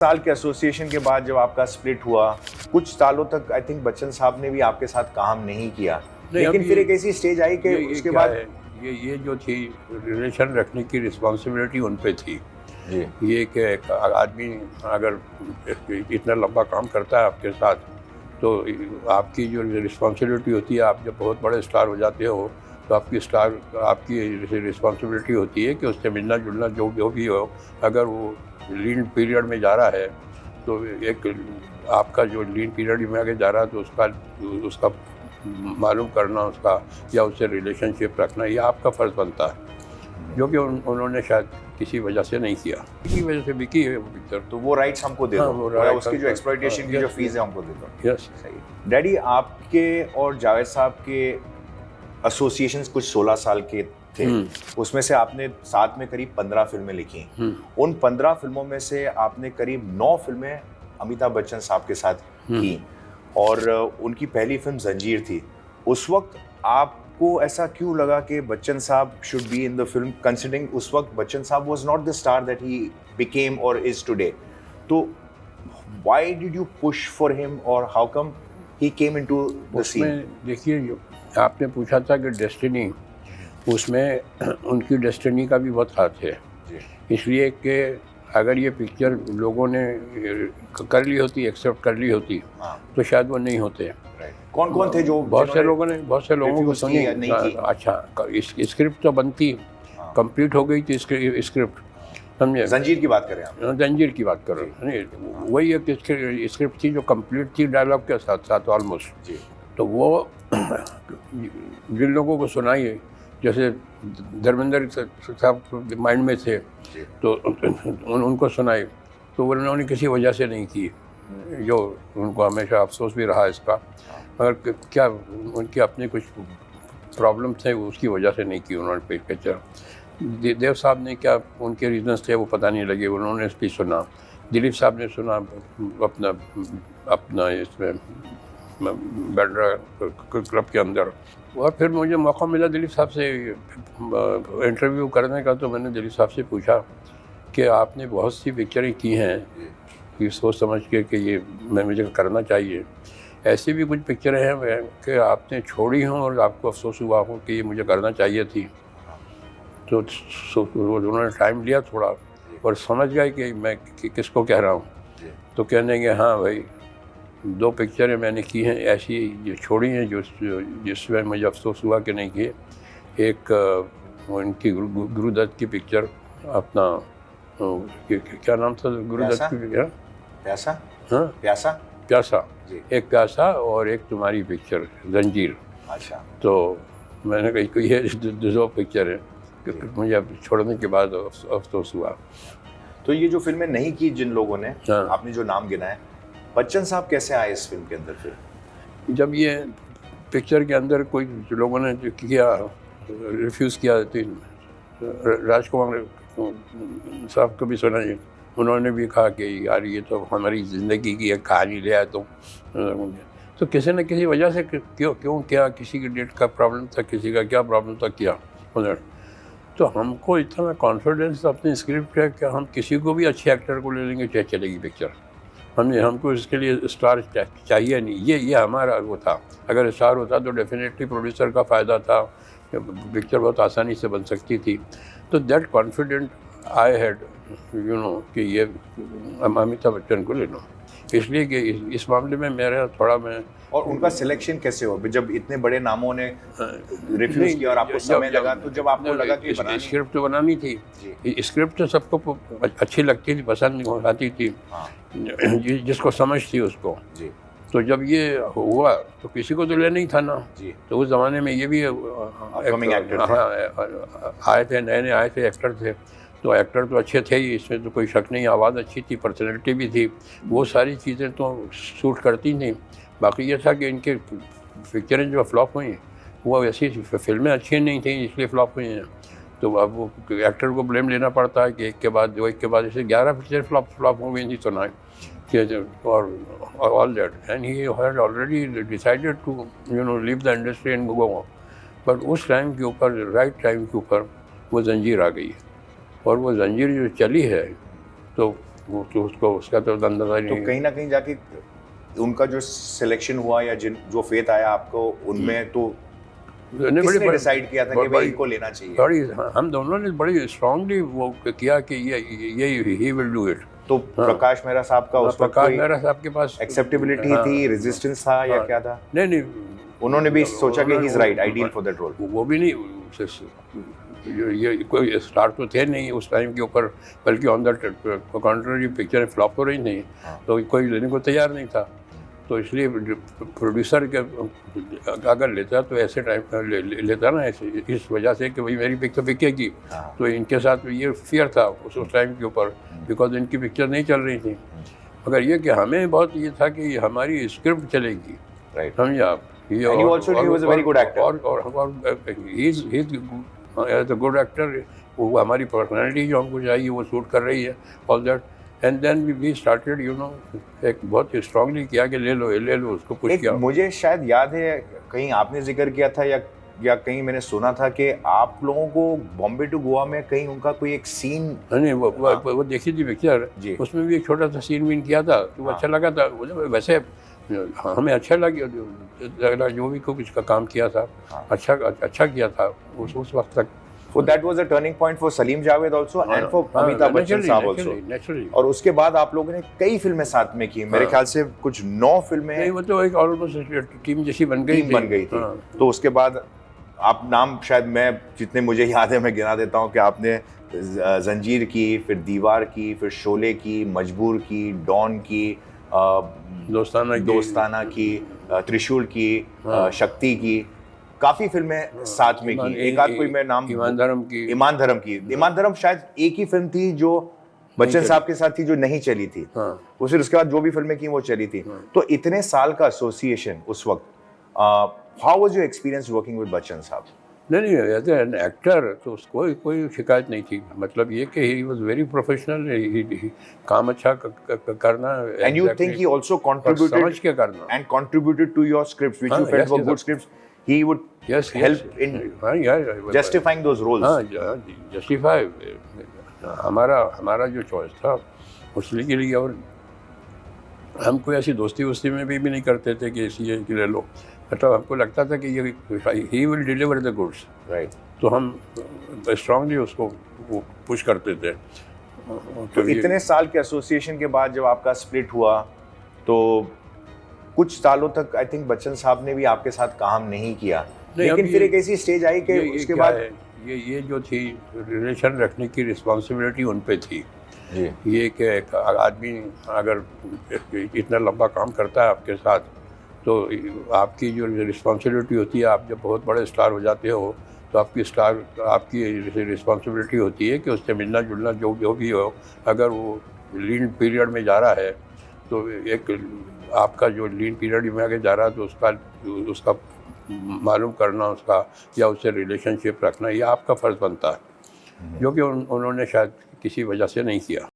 साल के एसोसिएशन के बाद जब आपका स्प्लिट हुआ, कुछ सालों तक आई थिंक बच्चन साहब ने भी आपके साथ काम नहीं किया, लेकिन फिर एक ऐसी स्टेज आई कि उसके बाद ये जो थी रिलेशन रखने की रिस्पॉन्सिबिलिटी उन पे थी जी। ये कि एक आदमी अगर इतना लंबा काम करता है आपके साथ तो आपकी जो रिस्पॉन्सिबिलिटी होती है, आप जब बहुत बड़े स्टार हो जाते हो तो आपकी रिस्पॉन्सिबिलिटी होती है कि उससे मिलना जुलना जो भी हो, अगर वो लीन पीरियड में जा रहा है तो एक आपका जो लीन पीरियड में आगे जा रहा है तो उसका मालूम करना उसका या उससे रिलेशनशिप रखना ये आपका फ़र्ज़ बनता है, जो कि उन्होंने शायद किसी वजह से नहीं किया, इसी वजह से बिकी है वो पिक्चर। तो वो राइट्स हमको दे दो, और उसकी जो एक्सप्लॉयटेशन की जो फीस है हमको दे दो। यस सही। डैडी, आपके और जावेद साहब के एसोसिएशंस कुछ 16 साल के थे, उसमें से आपने साथ में करीब 15 फिल्में लिखी। उन 15 फिल्मों में से आपने करीब 9 फिल्में अमिताभ बच्चन साहब के साथ की, और उनकी पहली फिल्म जंजीर थी। उस वक्त आपको ऐसा क्यों लगा कि बच्चन साहब should be in the film, considering उस वक्त बच्चन साहब was not the star that he became और इज टुडे? तो why did you push for him और how come he came into the scene? देखिए, आपने पूछा था कि डेस्टिनी, उसमें उनकी डेस्टिनी का भी बहुत हाथ है, इसलिए कि अगर ये पिक्चर लोगों ने कर ली होती, एक्सेप्ट कर ली होती, तो शायद वो नहीं होते। कौन कौन थे जो? बहुत से लोगों को सुनी। अच्छा, स्क्रिप्ट तो बनती, कंप्लीट हो गई थी स्क्रिप्ट, समझे? जंजीर की बात करें आप? जंजीर की बात कर रहे हैं, वही एक स्क्रिप्ट थी जो कंप्लीट थी डायलॉग के साथ ऑलमोस्ट। तो वो जिन लोगों को सुनाई, जैसे धर्मेंद्र साहब माइंड में थे तो उनको सुनाई, तो उन्होंने किसी वजह से नहीं की, जो उनको हमेशा अफसोस भी रहा इसका। मगर क्या उनके अपने कुछ प्रॉब्लम थे, उसकी वजह से नहीं की उन्होंने पिक्चर। देव साहब ने क्या उनके रीजंस थे वो पता नहीं लगे, उन्होंने भी सुना। दिलीप साहब ने सुना अपना इसमें बैंड्रा क्लब के अंदर। और फिर मुझे मौका मिला दिलीप साहब से इंटरव्यू करने का, तो मैंने दिलीप साहब से पूछा कि आपने बहुत सी पिक्चरें की हैं, ये सोच समझ के कि ये मुझे करना चाहिए, ऐसी भी कुछ पिक्चरें हैं कि आपने छोड़ी हों और आपको अफसोस हुआ हो कि ये मुझे करना चाहिए थी? तो उन्होंने टाइम लिया थोड़ा और समझ गए कि मैं किसको कह रहा हूँ। तो कहने के हाँ भाई, 2 पिक्चरें मैंने की हैं ऐसी जो छोड़ी हैं जिसमें मुझे अफसोस हुआ कि नहीं किए। एक उनकी गुरुदत्त की पिक्चर, अपना क्या नाम था गुरुदत्त की पिक्चर? प्यासा। हाँ, प्यासा। एक प्यासा और एक तुम्हारी पिक्चर जंजीर। अच्छा। तो मैंने कही ये 2 पिक्चर हैं, मुझे छोड़ने के बाद अफसोस हुआ। तो ये जो फिल्में नहीं की जिन लोगों ने, आपने जो नाम गिनाए, बच्चन साहब कैसे आए इस फिल्म के अंदर? फिर जब ये पिक्चर के अंदर कोई लोगों ने जो किया, रिफ्यूज़ किया, तो राजकुमार साहब को भी सुना, उन्होंने भी कहा कि यार ये तो हमारी ज़िंदगी की एक कहानी ले आए तो किसी न किसी वजह से क्यों क्या, किसी की डेट का प्रॉब्लम था, किसी का क्या प्रॉब्लम था, किया उधर। तो हमको इतना कॉन्फिडेंस अपनी स्क्रिप्ट है कि हम किसी को भी अच्छे एक्टर को ले लेंगे, चाहे चलेगी पिक्चर। हमको इसके लिए स्टार चाहिए नहीं, ये हमारा वो था। अगर स्टार होता तो डेफिनेटली प्रोड्यूसर का फ़ायदा था, पिक्चर बहुत आसानी से बन सकती थी। तो दैट कॉन्फिडेंट आई हैड कि ये अमिताभ बच्चन को ले लो, इसलिए कि इस मामले में मेरा थोड़ा मैं। और उनका सिलेक्शन कैसे हो जब इतने बड़े नामों ने रिफ्यूज किया और आपको समय लगा? तो जब आपको लगा कि स्क्रिप्ट तो बनानी थी, स्क्रिप्ट तो सबको अच्छी लगती थी, पसंद आती थी, जिसको समझ थी उसको। तो जब ये हुआ तो किसी को तो लेना ही था ना। तो उस ज़माने में ये भी आए थे, नए आए थे एक्टर थे, तो एक्टर तो अच्छे थे ही, इसमें तो कोई शक नहीं। आवाज़ अच्छी थी, पर्सनैलिटी भी थी, वो सारी चीज़ें तो सूट करती थी। बाकी ये था कि इनके पिक्चरें जो फ्लॉप हुई वो ऐसी फिल्में अच्छी नहीं थी, इसलिए फ्लॉप हुई हैं। तो अब वो एक्टर को ब्लेम लेना पड़ता है कि एक के बाद जैसे 11 पिक्चर फ्लॉप हो गई थी तो ना, और all that, and he had already decided to leave the industry and go on. But उस टाइम के ऊपर, राइट टाइम के ऊपर वो जंजीर आ गई, और वो जंजीर जो चली है तो वो तो उसको उसका तो अंदाजा ही तो नहीं। कहीं ना कहीं जाके उनका जो सिलेक्शन हुआ या जो फेथ आया आपको उनमें, तो किसने डिसाइड किया था कि भाई इनको लेना चाहिए? बड़ी हम दोनों ने बड़ी स्ट्रांगली वो किया कि ये ही विल डू इट। तो प्रकाश मेहरा साहब का उस वक्त प्रकाश मेहरा साहब के पास एक्सेप्टेबिलिटी थी, रेजिस्टेंस था या क्या था? नहीं, उन्होंने भी सोचा कि he is right, ideal for that role. वो भी नहीं, ये कोई स्टार तो थे नहीं उस टाइम के ऊपर, बल्कि on the contrary picture flop हो रही नहीं, तो कोई लेने को तैयार नहीं था। तो इसलिए प्रोड्यूसर के अगर लेता तो ऐसे टाइम लेता ना, ऐसे इस वजह से कि भाई मेरी पिक्चर बिकेगी। तो इनके साथ ये फियर था उस टाइम के ऊपर, बिकॉज इनकी पिक्चर नहीं चल रही थी। मगर ये कि हमें बहुत ये था कि हमारी स्क्रिप्ट चलेगी, समझे आप। गुड एक्टर, वो हमारी पर्सनैलिटी जो हमको चाहिए वो सूट कर रही है, all that. And then we started एक बहुत स्ट्रांगली किया कि ले लो उसको पुश किया। मुझे शायद याद है कहीं आपने जिक्र किया था या कहीं मैंने सुना था कि आप लोगों को बॉम्बे टू गोवा में कहीं उनका कोई एक सीन, नहीं वो देखी थी पिक्चर, उसमें भी एक छोटा सा सीन भी किया था, तो वो अच्छा लगा था। वैसे हमें अच्छा लगा जो भी कुछ का काम किया था, अच्छा किया था उस वक्त तक। So that was a turning point for Salim Javed also and for Amitabh Bachchan साहब also. और उसके बाद आप लोगों ने कई फिल्में साथ में की, मेरे ख्याल से कुछ 9 फिल्में। नहीं, वो तो एक ऑलमोस्ट टीम जैसी बन गई थी। तो उसके बाद आप नाम शायद मैं जितने मुझे याद है मैं गिना देता हूँ कि आपने जंजीर की, फिर दीवार की, फिर शोले की, मजबूर की, डॉन की, दोस्ताना की, त्रिशूल की, शक्ति की, काफी फिल्में साथ में की। एक आध कोई मैं नाम, ईमान धर्म शायद एक ही फिल्म थी जो बच्चन साहब के साथ थी जो नहीं चली थी। वो फिर उसके बाद जो भी फिल्में की वो चली थी। तो इतने साल का एसोसिएशन उस वक्त, how was your experience working with Bachchan साहब? नहीं, एज एन एक्टर तो उसको कोई शिकायत नहीं थी। मतलब ये कि ही वाज वेरी प्रोफेशनल, काम अच्छा करना। And you think he also contributed, समझ के करना, and contributed to your scripts which you felt were good scripts? He would help in justifying those roles. Justify हमारा जो चॉइस था उसके लिए। और हम कोई ऐसी दोस्ती में भी नहीं करते थे कि इसी कि ले लो। मतलब हमको लगता था कि ये he will deliver the goods, right? तो हम स्ट्रांगली उसको पुश करते थे। तो इतने साल के एसोसिएशन के बाद जब आपका स्प्लिट हुआ तो कुछ सालों तक आई थिंक बच्चन साहब ने भी आपके साथ काम नहीं किया, लेकिन फिर एक ऐसी स्टेज आई कि उसके बाद ये जो थी रिलेशन रखने की रिस्पॉन्सिबिलिटी उन पे थी जी। ये कि एक आदमी अगर इतना लंबा काम करता है आपके साथ, तो आपकी जो रिस्पॉन्सिबिलिटी होती है, आप जब बहुत बड़े स्टार हो जाते हो तो आपकी रिस्पॉन्सिबिलिटी होती है कि उससे मिलना जुलना जो भी हो। अगर वो लीन पीरियड में जा रहा है तो एक आपका जो लीन पीरियड में आगे जा रहा है तो उसका मालूम करना उसका, या उससे रिलेशनशिप रखना, ये आपका फ़र्ज़ बनता है, जो कि उन्होंने शायद किसी वजह से नहीं किया।